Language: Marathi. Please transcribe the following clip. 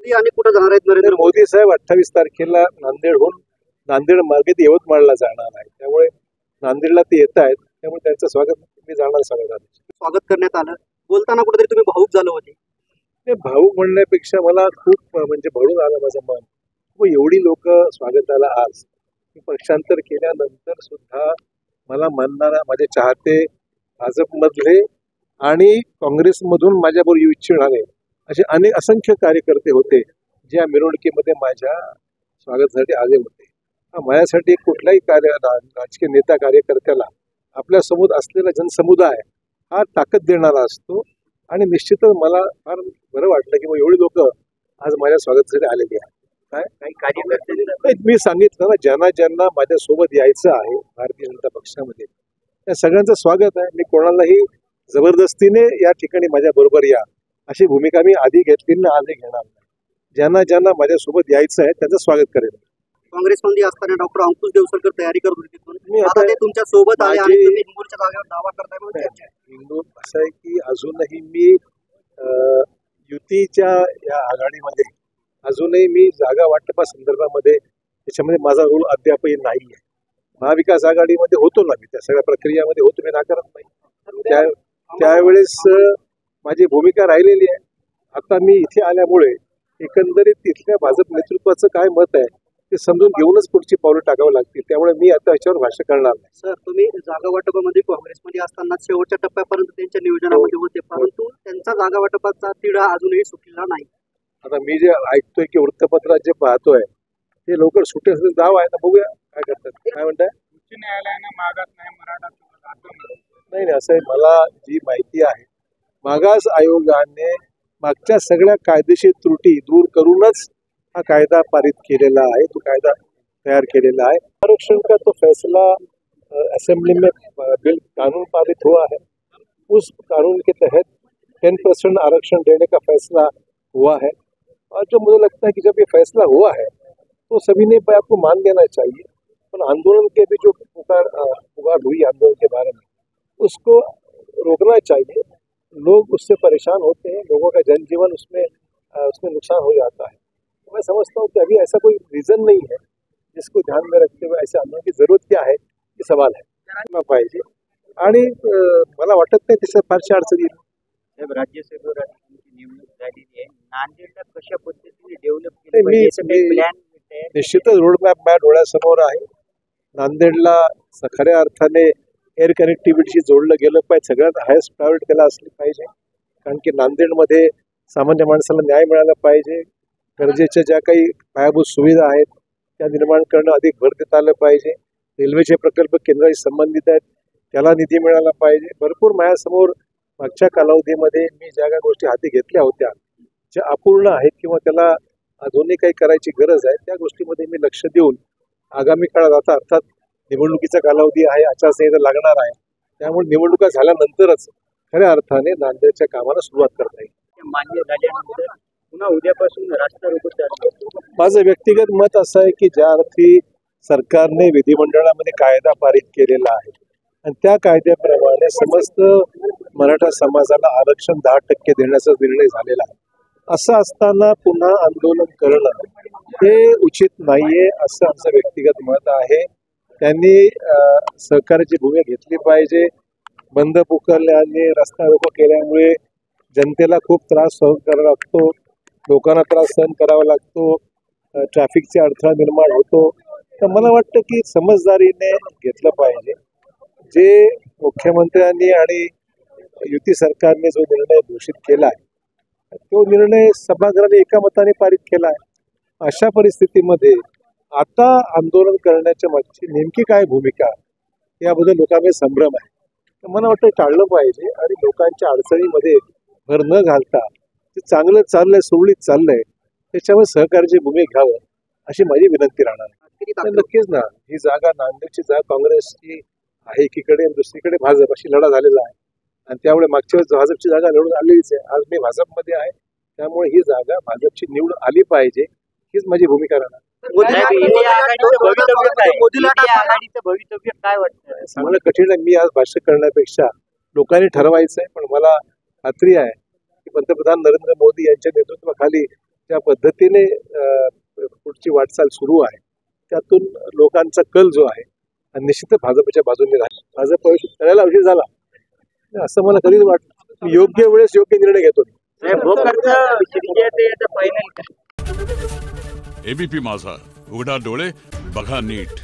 आणि कुठे जाणार आहेत नरेंद्र मोदी साहेब 28 तारखेला नांदेड मार्गे यवतमाळला जाणार आहे. त्यामुळे नांदेडला ते येत आहेत, त्यामुळे त्यांचं स्वागत मी जाणार स्वागत करण्यात आलं. बोलताना कुठेतरी तुम्ही भावूक झालं होते. ते भाऊक म्हणण्यापेक्षा मला खूप म्हणजे भरून आलं माझं मन. एवढी लोक स्वागताला आज पक्षांतर केल्यानंतर सुद्धा मला मानणारा माझे चाहते भाजपमधले आणि काँग्रेसमधून माझ्याबरोबर येऊ इच्छिणारे असे असंख्य कार्यकर्ते होते, जे या मिरवणुकीमध्ये माझ्या स्वागतासाठी आले होते. माझ्यासाठी कुठलाही राजकीय नेता कार्यकर्त्याला आपल्या समोर असलेला जनसमुदाय हा ताकद देणारा असतो आणि निश्चितच मला फार बरं वाटलं की एवढी लोक आज माझ्या स्वागतासाठी आलेली आहेत. काही कार्यकर्ते मी सांगितलं ना, ज्यांना माझ्यासोबत यायचं आहे भारतीय जनता पक्षामध्ये त्या सगळ्यांचं स्वागत आहे. मी कोणालाही जबरदस्तीने या ठिकाणी माझ्या बरोबर या अशी भूमिका मी आधी घेतली ना, आधी घेणार नाही. ज्यांना माझ्यासोबत यायचं आहे त्यांचं स्वागत करेल. काँग्रेसमध्ये असताना डॉक्टर अंकुश देवसरकर तयारी करत होते, आता ते तुमच्या सोबत आले आणि तुम्ही हिंगोलीच्या जागेवर दावा करताय म्हणून चर्चा आहे. हिंगोल असं आहे की अजूनही मी युतीच्या या आघाडीमध्ये अजूनही मी जागा वाटपा संदर्भामध्ये त्याच्यामध्ये माझा रोल अद्यापही नाही आहे. महाविकास आघाडीमध्ये होतो ना, मी त्या सगळ्या प्रक्रियामध्ये होतो, मी नाकारत नाही. त्यावेळेस माझी भूमिका राहिलेली आहे. आता मी इथे आल्यामुळे एकंदरीत तिथल्या भाजप नेतृत्वाचं काय मत आहे ते समजून घेऊनच पुढची पावलं टाकावं लागतील. त्यामुळे मी आता याच्यावर भाष्य करणार नाही. सर, तुम्ही जागा वाटपामध्ये काँग्रेसमध्ये असताना शेवटच्या टप्प्यापर्यंत त्यांच्या नियोजनामध्ये होते, परंतु त्यांचा जागा वाटपाचा तिढा अजूनही सुटलेला नाही. आता मी जे ऐकतोय की वृत्तपत्रात जे पाहतोय ते लवकर सुटे जाव आहे ना, बघूया काय करतात. काय म्हणताय? उच्च न्यायालयाने मागास नाही मराठा नाही, असं आहे. मला जी माहिती आहे, मागास आयोगाने मागच्या सगळ्या कायदेशीर त्रुटी दूर करूनच हा कायदा पारित केलेला आहे, तो कायदा तयार केलेला आहे. आरक्षण का तो फैसला असेंबली में बिल कानून पारित हुआ है. उस कानून के तहत 10% आरक्षण देने का फैसला हुआ है. और जो मुझे लगता है कि जब ये फैसला हुआ है तो सभी ने बात को मान लेना चाहिए. पर आंदोलन के भी जो पुकार हुई आंदोलन के बारे में, उसको रोकना चाहिए. लोग उससे परेशान होते हैं, लोगों का जनजीवन उसमें नुकसान हो जाता है. मैं समझता हूँ कि अभी ऐसा कोई रीजन नहीं है जिसको ध्यान में रखते हुए ऐसे आंदोलन की जरूरत क्या है, ये सवाल है पाहिजे. आणि मला वाटत नाही त्याच्यात फारशी अडचणी येईल. राज्यसभेवर नेमणूक झालेली आहे, नांदेडला कशा पद्धतीने डेव्हलप केलं निश्चितच रोडमॅप माझ्या डोळ्यासमोर आहे. नांदेडला खऱ्या अर्थाने एअर कनेक्टिव्हिटीशी जोडलं गेलं पाहिजे. सगळ्यात हायेस्ट प्रायोरिटी त्याला असली पाहिजे, कारण की नांदेडमध्ये सामान्य माणसाला न्याय मिळाला पाहिजे. गरजेच्या ज्या काही पायाभूत सुविधा आहेत त्या निर्माण करणं अधिक भर देता आलं पाहिजे. रेल्वेचे प्रकल्प केंद्राशी संबंधित आहेत, त्याला निधी मिळाला पाहिजे. भरपूर माझ्यासमोर मागच्या कालावधीमध्ये मी ज्या काही गोष्टी हाती घेतल्या होत्या ज्या अपूर्ण आहेत किंवा त्याला अजूनही काही करायची गरज आहे, त्या गोष्टीमध्ये मी लक्ष देऊन आगामी काळात, आता अर्थात निवडणुकीचा कालावधी आहे, आचारसंहिता लागणार आहे, त्यामुळे निवडणुका झाल्यानंतरच खऱ्या अर्थाने नांदेडच्या कामाला सुरुवात करता येईल. मान्य झाल्यानंतर पुन्हा उद्यापासून रास्ता रोको. माझं व्यक्तिगत मत असं आहे की ज्या अर्थी सरकारने विधिमंडळामध्ये कायदा पारित केलेला आहे आणि त्या कायद्याप्रमाणे समस्त मराठा समाजाला आरक्षण 10% देण्याचा निर्णय झालेला आहे, असं असताना पुन्हा आंदोलन करणं हे उचित नाहीये असं आमचं व्यक्तिगत मत आहे. त्यांनी सहकार्याची भूमिका घेतली पाहिजे. बंद पुकारल्याने, रस्ता रोको केल्यामुळे जनतेला खूप त्रास सहन करावा लागतो, लोकांना त्रास सहन करावा लागतो, ट्रॅफिकचे अडथळा निर्माण होतो. तर मला वाटतं की समजदारीने घेतलं पाहिजे. जे मुख्यमंत्र्यांनी आणि युती सरकारने जो निर्णय घोषित केला आहे तो निर्णय सभागृहाने एकमताने पारित केला आहे. अशा परिस्थितीमध्ये आता आंदोलन करण्याच्या मागची नेमकी काय भूमिका याबद्दल लोकांमध्ये संभ्रम आहे. तर मला वाटतं टाळलं पाहिजे आणि लोकांच्या अडचणीमध्ये भर न घालता ते चांगलं चाललंय, सुरळीत चाललंय, त्याच्यावर सहकार्याची भूमिका घ्यावं अशी माझी विनंती राहणार आहे. नक्कीच ना, ही जागा नांदेडची जागा काँग्रेसची आहे एकीकडे आणि दुसरीकडे भाजप, अशी लढा झालेला आहे आणि त्यामुळे मागच्या वेळेस भाजपची जागा निवडून आलेलीच आहे. आज मी भाजपमध्ये आहे, त्यामुळे ही जागा भाजपची निवड आली पाहिजे, हीच माझी भूमिका राहणार. भवितव्य काय वाटतं? सांगणं कठीण आहे. मी आज भाष्य करण्यापेक्षा लोकांनी ठरवायचं आहे. पण मला खात्री आहे की पंतप्रधान नरेंद्र मोदी यांच्या नेतृत्वाखाली ज्या पद्धतीने पुढची वाटचाल सुरू आहे त्यातून लोकांचा कल जो आहे निश्चित भाजपच्या बाजूने राहील. भाजप तळ्याला उशीर झाला असं मला कधीच वाटतं. योग्य वेळेस योग्य निर्णय घेतो. फायनल एबीपी माझा, उघडा डोळे बघा नीट.